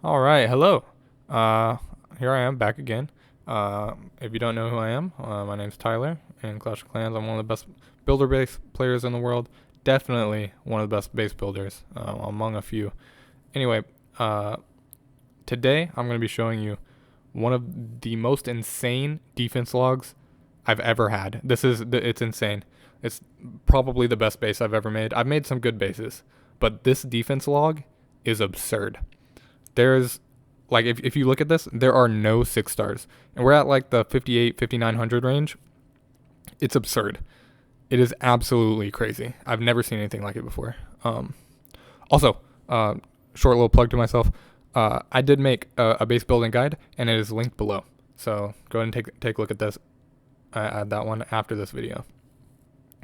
All right, hello. Here I am back again. If you don't know who I am, my name's Tyler. In Clash of Clans, I'm one of the best builder base players in the world. Definitely one of the best base builders among a few. Anyway, uh, today I'm going to be showing you one of the most insane defense logs I've ever had. It's insane. It's probably the best base I've ever made. I've made some good bases, but this defense log is absurd. There's like if you look at this, there are no 6 stars. And we're at like the 58, 5900 range. It's absurd. It is absolutely crazy. I've never seen anything like it before. Also, short little plug to myself. I did make a base building guide, and it is linked below. So go ahead and take a look at this, at that one after this video.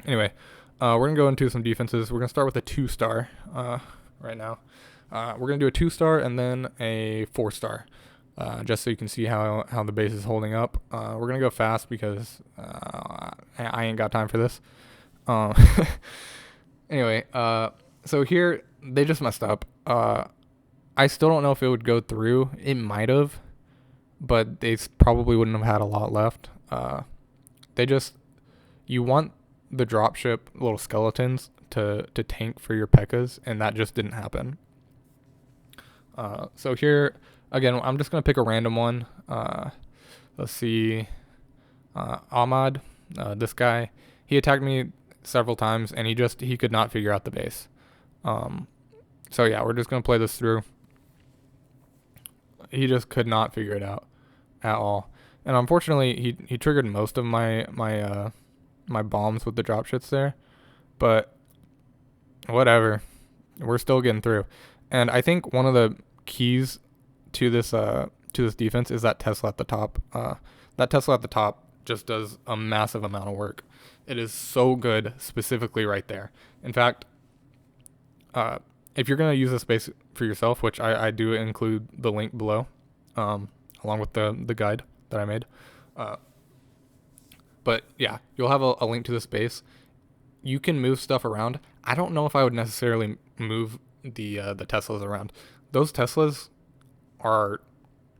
Anyway, we're gonna go into some defenses. We're gonna start with a 2 star right now. We're gonna do a 2 star and then a 4 star, just so you can see how the base is holding up. We're gonna go fast because I ain't got time for this. Um, anyway, so here they just messed up. I still don't know if it would go through. It might have, but they probably wouldn't have had a lot left. They just you want the dropship little skeletons to tank for your pekkas, and that just didn't happen. So here again, I'm just gonna pick a random one. Let's see, Ahmad, this guy, he attacked me several times, and he could not figure out the base. Um, so yeah, we're just gonna play this through. He just could not figure it out at all, and unfortunately, he triggered most of my bombs with the drop shits there, but whatever, we're still getting through. And I think one of the keys to this defense is that Tesla at the top. That Tesla at the top just does a massive amount of work. It is so good, specifically right there. In fact, if you're gonna use this space for yourself, which I do include the link below, along with the guide that I made. Uh, but yeah, you'll have a link to the space. You can move stuff around. I don't know if I would necessarily move the Teslas around. Those Teslas are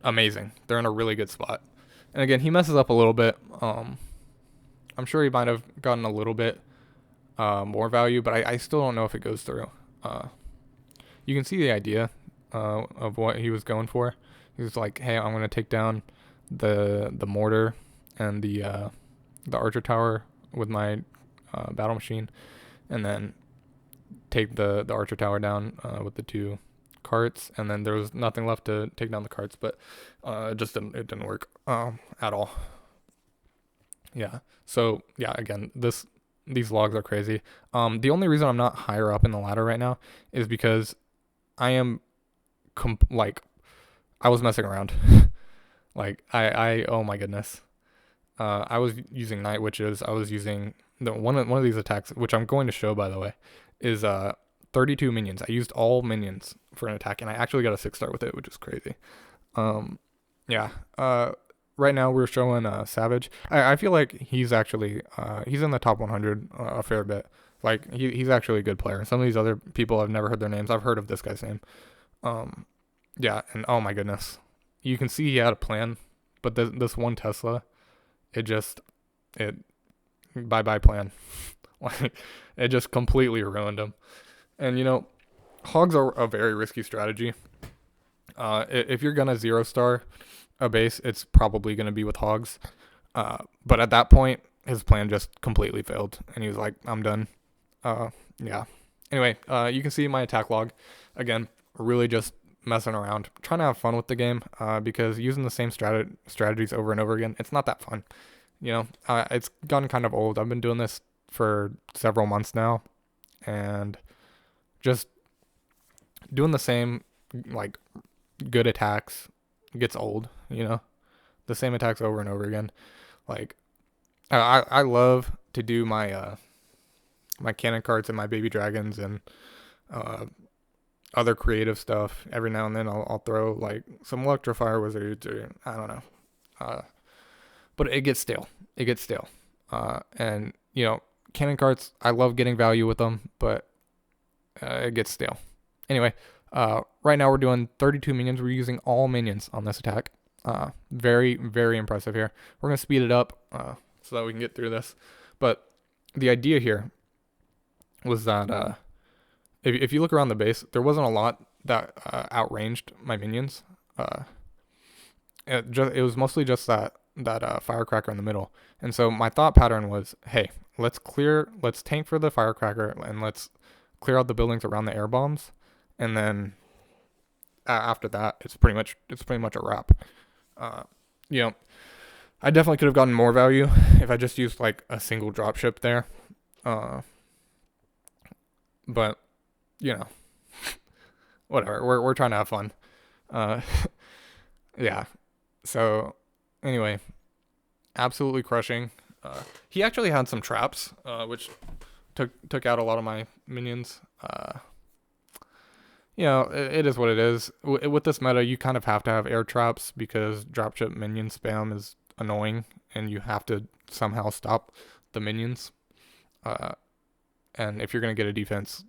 amazing. They're in a really good spot. And again, he messes up a little bit. I'm sure he might have gotten a little bit more value, but I still don't know if it goes through. You can see the idea of what he was going for. He was like, "Hey, I'm gonna take down the mortar and the archer tower with my battle machine, and then take the archer tower down with the 2 carts, and then there was nothing left to take down the carts, but it didn't work at all. Yeah. So yeah, again, these logs are crazy. The only reason I'm not higher up in the ladder right now is because I am like I was messing around. Like I oh my goodness. I was using night witches. I was using one of these attacks, which I'm going to show by the way, is 32 minions. I used all minions for an attack, and I actually got a 6 star with it, which is crazy. Um, yeah. Right now we're showing Savage. I feel like he's actually he's in the top 100 a fair bit. Like he's actually a good player. Some of these other people I've never heard their names. I've heard of this guy's name. Um, yeah, and oh my goodness, you can see he had a plan, but this one Tesla, it just it bye bye plan. Like it just completely ruined him. And hogs are a very risky strategy. If you're gonna 0 star a base, it's probably gonna be with hogs. But at that point, his plan just completely failed, and he was like, "I'm done." Yeah. Anyway, you can see my attack log. Again, really just messing around, trying to have fun with the game. Because using the same strategies over and over again, it's not that fun. It's gotten kind of old. I've been doing this for several months now, and just doing the same like good attacks gets old. The same attacks over and over again. Like I love to do my cannon carts and my baby dragons and uh, other creative stuff. Every now and then I'll throw like some electrifier wizards, or I don't know. Uh, but it gets stale. It gets stale. And cannon carts, I love getting value with them, but it gets stale. Anyway, Right now we're doing 32 minions. We're using all minions on this attack. Very, very impressive here. We're going to speed it up so that we can get through this. But the idea here was that if you look around the base, there wasn't a lot that outranged my minions. It was mostly just that firecracker in the middle. And so my thought pattern was, hey, let's tank for the firecracker and let's clear out the buildings around the air bombs, and then after that, it's pretty much a wrap. You know, I definitely could have gotten more value if I just used like a single dropship there. But you know, whatever. We're trying to have fun. Yeah. So anyway, absolutely crushing. He actually had some traps, which took out a lot of my minions. You know, it is what it is. With this meta, you kind of have to have air traps because dropship minion spam is annoying, and you have to somehow stop the minions. And if you're going to get a defense,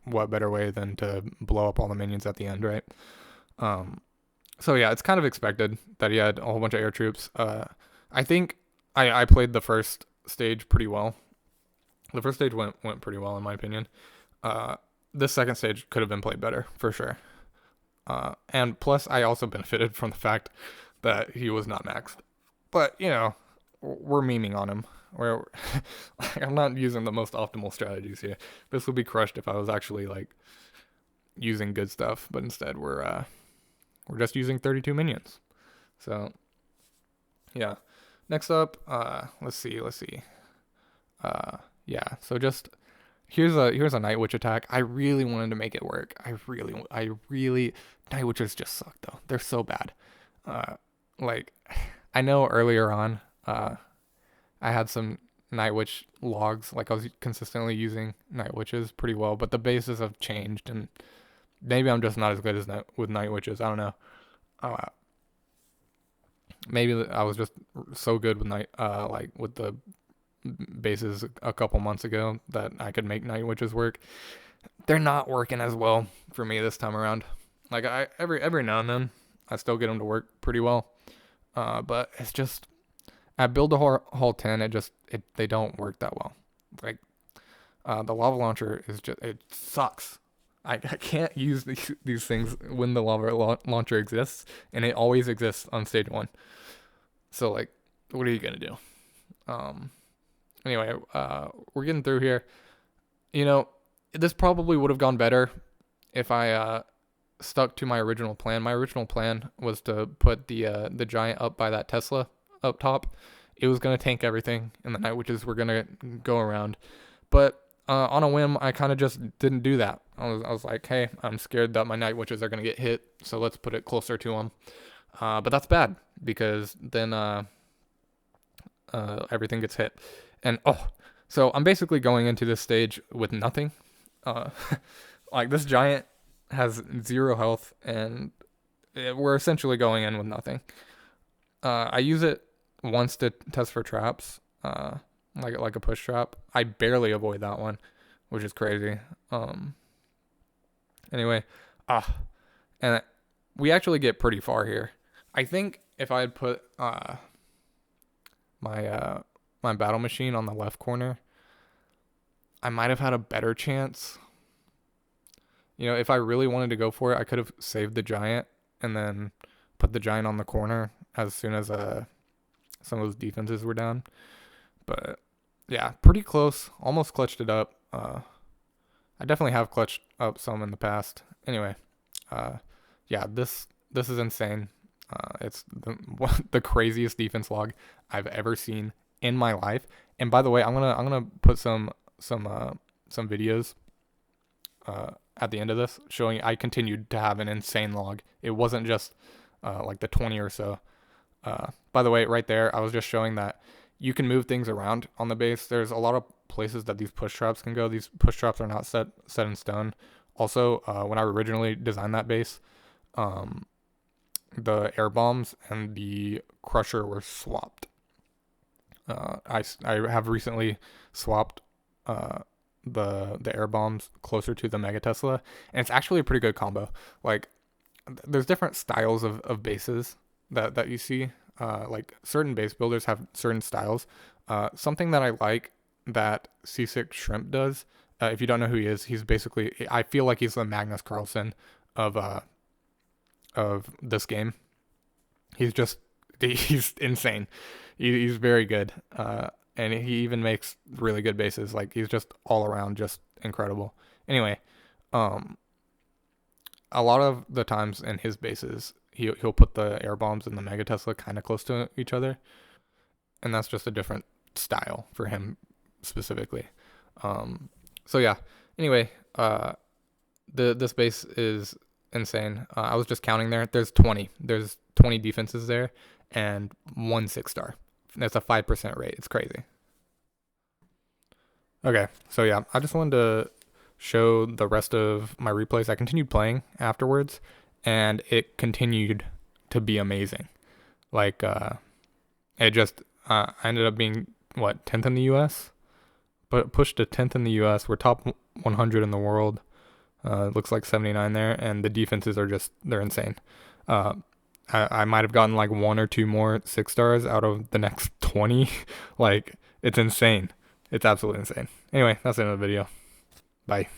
what better way than to blow up all the minions at the end, right? So yeah, it's kind of expected that he had a whole bunch of air troops. I think I played the first stage pretty well. The first stage went pretty well in my opinion. This second stage could have been played better for sure. And plus, I also benefited from the fact that he was not maxed. But you know, we're memeing on him. I'm not using the most optimal strategies here. This would be crushed if I was actually like using good stuff, but instead we're just using 32 minions. So yeah. Next up, let's see. Yeah. So just here's a Night Witch attack. I really wanted to make it work. I really Night Witches just suck though. They're so bad. Like I know earlier on, I had some Night Witch logs. Like I was consistently using Night Witches pretty well, but the bases have changed, and maybe I'm just not as good as with Night Witches. I don't know. Maybe I was just so good with with the bases a couple months ago that I could make Night Witches work. They're not working as well for me this time around. Like every now and then I still get them to work pretty well. But it's just at Build a Hall 10, they don't work that well. Like the lava launcher it sucks. I can't use these things when the lava launcher exists, and it always exists on stage 1. So like, what are you gonna do? Anyway, we're getting through here. You know, this probably would have gone better if I stuck to my original plan. My original plan was to put the giant up by that Tesla up top. It was gonna tank everything, and the Night Witches were gonna go around. But on a whim, I kind of just didn't do that. I was like, hey, I'm scared that my Night Witches are gonna get hit, so let's put it closer to them. But that's bad because then everything gets hit. And so I'm basically going into this stage with nothing. Like this giant has 0 health, and we're essentially going in with nothing. I use it once to test for traps, like a push trap. I barely avoid that one, which is crazy. Anyway, and we actually get pretty far here. I think if I had put my battle machine on the left corner, I might have had a better chance. You know, if I really wanted to go for it, I could have saved the giant and then put the giant on the corner as soon as some of those defenses were down. But yeah, pretty close. Almost clutched it up. I definitely have clutched up some in the past. Anyway, yeah, this is insane. It's the craziest defense log I've ever seen in my life. And by the way, I'm gonna put some videos at the end of this showing I continued to have an insane log. It wasn't just like the 20 or so. By the way, right there, I was just showing that you can move things around on the base. There's a lot of places that these push traps can go. These push traps are not set in stone. Also, when I originally designed that base, the air bombs and the crusher were swapped. I have recently swapped the air bombs closer to the Mega Tesla, and it's actually a pretty good combo. Like there's different styles of bases that you see. Like certain base builders have certain styles. Something that I like that C6 Shrimp does. If you don't know who he is, he's basically, I feel like he's the Magnus Carlsen of this game. He's just he's insane. He's very good. And he even makes really good bases. Like he's just all around just incredible. Anyway, um, a lot of the times in his bases, he'll put the air bombs and the Mega Tesla kind of close to each other, and that's just a different style for him specifically. So yeah. Anyway, this base is insane. I was just counting there. There's 20. There's 20 defenses there, and 1 6-star. That's a 5% rate. It's crazy. Okay, so yeah, I just wanted to show the rest of my replays. I continued playing afterwards, and it continued to be amazing. Like, it just, I ended up being, what, 10th in the US? But pushed to 10th in the US. We're top 100 in the world. Looks like 79 there, and the defenses are just, they're insane. I might have gotten like 1 or 2 more 6-stars out of the next 20. Like, it's insane. It's absolutely insane. Anyway, that's the end of the video. Bye.